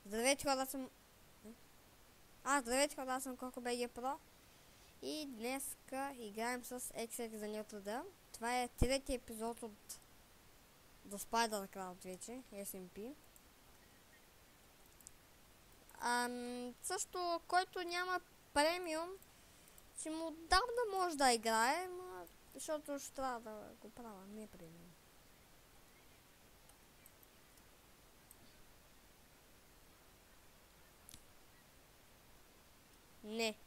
Здравейте хора, аз съм Коко БГ Про и днеска играем с XX за Нилтада. Това е третия епизод от The Spider Crowd вече, SMP. Също, който няма премиум, ще му дам да може да играе, защото ще трябва да го правя, не премиум. Не.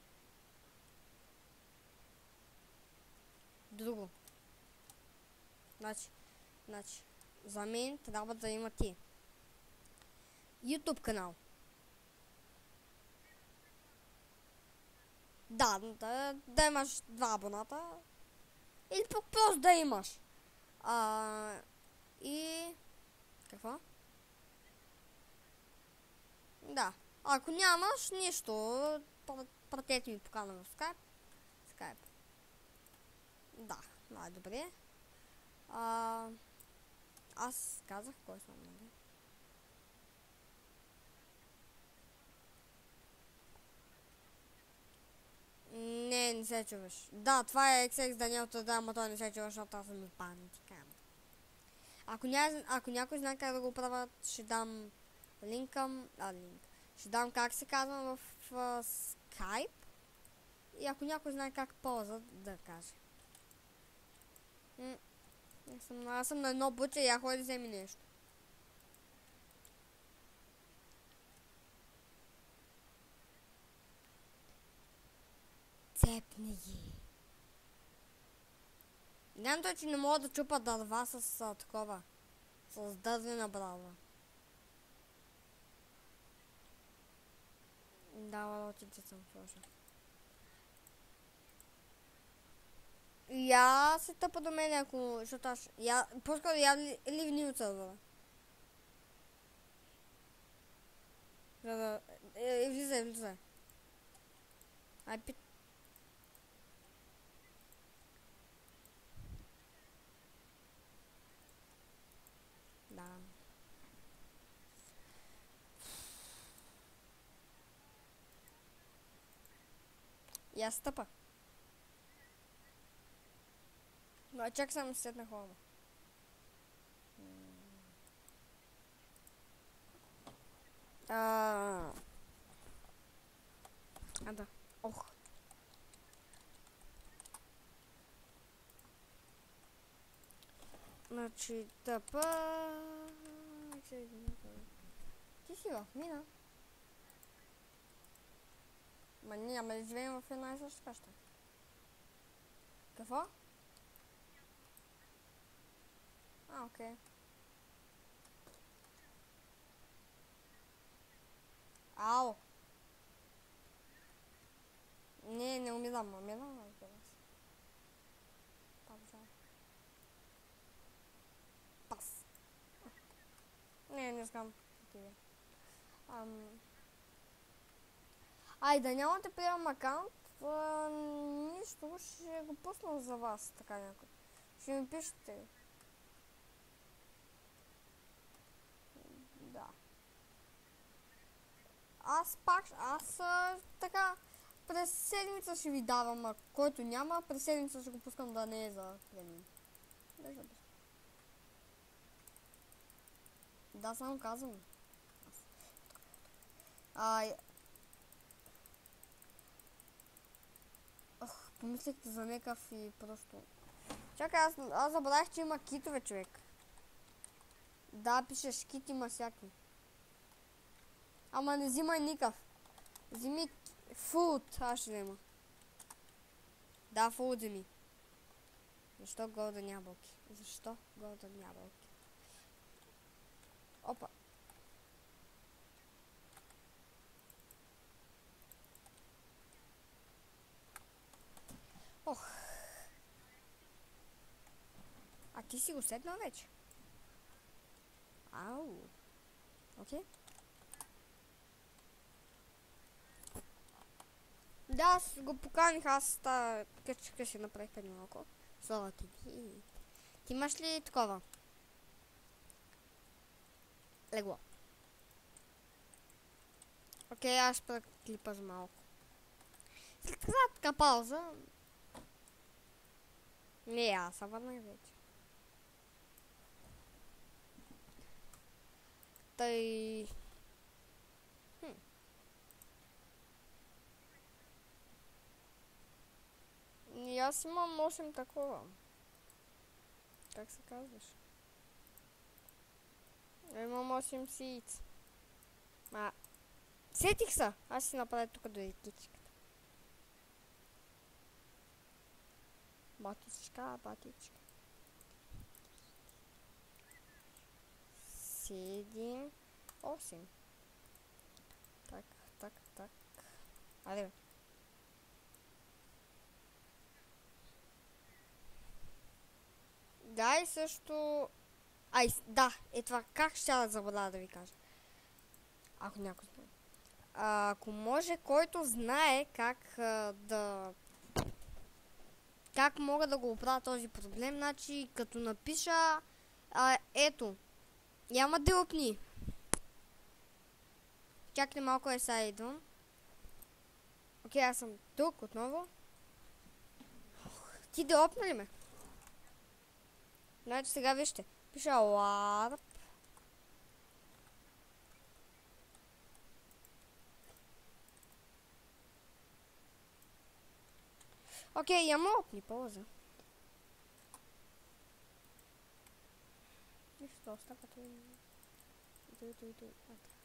Друго. Значи, за мен трябва да има ти. YouTube канал. Да имаш 2 абоната. Или пък просто да имаш. И... Какво? Да. Ако нямаш нищо, пратете ми покана в Skype. Да, най-добре. Аз казах кой съм, нали? Не се чуваш. Да, това е XX Даниелто, да, ама той не се чува, защото аз съм паникам. Ако някой знае как да го правя, ще дам линк. Ще дам как се казва в Skype. И ако някой знае как ползва, да каже. Аз съм на едно буче и я ходи да вземи нещо. Цепни ги. Гледам той, че не мога да чупа дърва с такова. С дървена брала. Да, лотите съм сложил. Я се тъпа до мен, ако... Защото аз... По-скоро я ливни от сървъра. Влизай. Да. Я се тъпа. Чак само се сетна хора. Да. Ох. Значи, тъпа... Ти си в мина. Няма ли живеем в една и съща къща? Какво? Окей. Ау! Не умирам, разбира се. Пас. Не искам. Да няма да приемам акаунт, нищо, ще го пусна за вас, така някой. Ще ми пишете. Да. Аз така, през седмица ще ви давам, а който няма, през седмица ще го пускам да не е за премиум. Да, само казвам. Помислих за некъв и просто... Чакай, аз забравих, че има китове, човек. Да, пишеш кит, има всякакви. Ама не взимай никакъв. Вземи фулд, аз ще взема. Да, фулд вземи. Защо голден ябълки? Опа. Ох. А ти си го седнал вече? Ау. Окей. Да, аз го поканих, аз къщичка си направих преди малко. Слава ти. Ти имаш ли такова? Легло. Окей, аз спра клипа за малко. След кратка пауза... Не, аз се върнах вече. Тъй... И аз имам 8 такова. Как се казваш? Имам 8 сииц. Сетих се! Аз си направя тук до екичката. Батичка. 7, 8. Так. Айде бе. Да, и също... Да, това как ще да забравя да ви кажа. Ако някой знае. Ако може, който знае как как мога да го оправя този проблем, значи като напиша ето, няма да опни. Чакайте малко, сега идвам. Окей, аз съм тук отново. Ти да опна ли ме? Значи сега вижте. Пиша LARP. Окей, я опни полза. Нищо, остава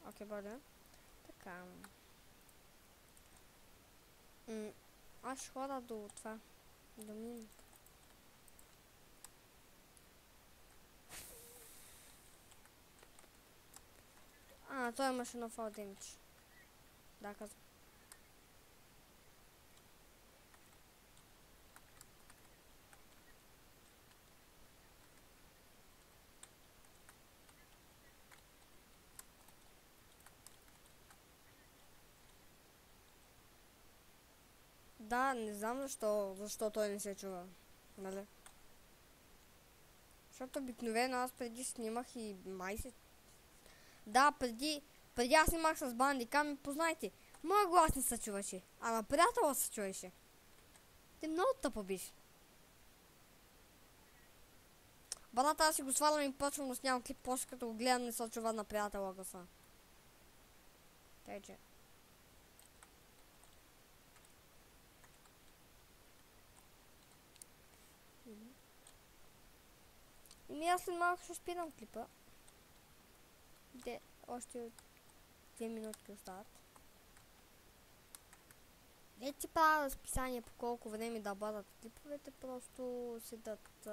Окей, бъде. Така. Аз ще хода до това. До минута. Той имаше нов демидж. Да, казвам. Да, не знам защо той не се чува. Нали? Защото обикновено аз преди снимах и май се... Да, преди аз снимах с бандикам и познайте, моя глас не се чуваше, а на приятела се чуваше. Ти много тъпо биш. Брат, аз си го свалям и почвам да снимам клип, после като го гледам не се чува на приятела гласа. Тъй че. И аз след малко ще спирам клипа. Още 2 минутки остават. Не ти правя разписание по колко време да бъдат клиповете, просто седат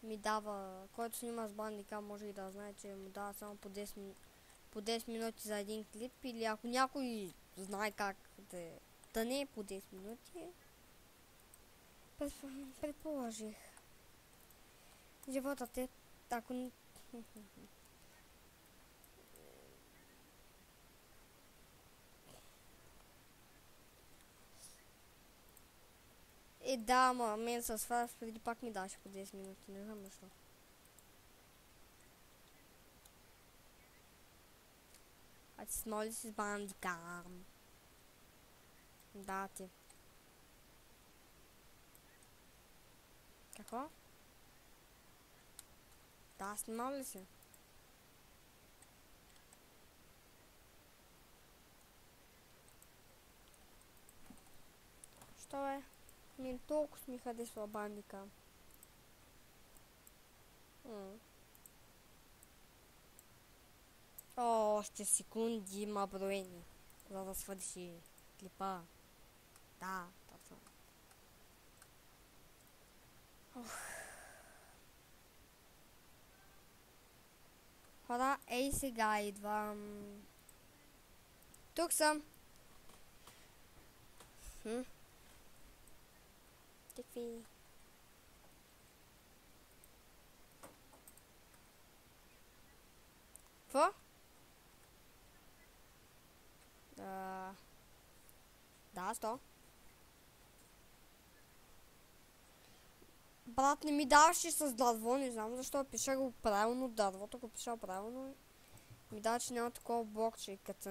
ми дава, който снима с бандикам може и да знае, че му дава само по 10 минути за един клип, или ако някой знае как да не е по 10 минути, предположих. Животът е, ако... Да, ама мен с Фарс преди пак ми даваше по 10 минути, не знам защо. А ти смоли си с бандикам. Да, ти. Какво? Да, снимал ли си? Що е? Мен толкова ми харесва бандика. Още секунди има броени, за да свърши клипа. Да, точно. Хора, ей сега идвам. Тук съм. Какви? Какво? Да, сто. Брат, не ми даваше с дърво, не знам защо пиша го правилно, дървото го пиша правилно. Ми дава, че няма такова блокче, като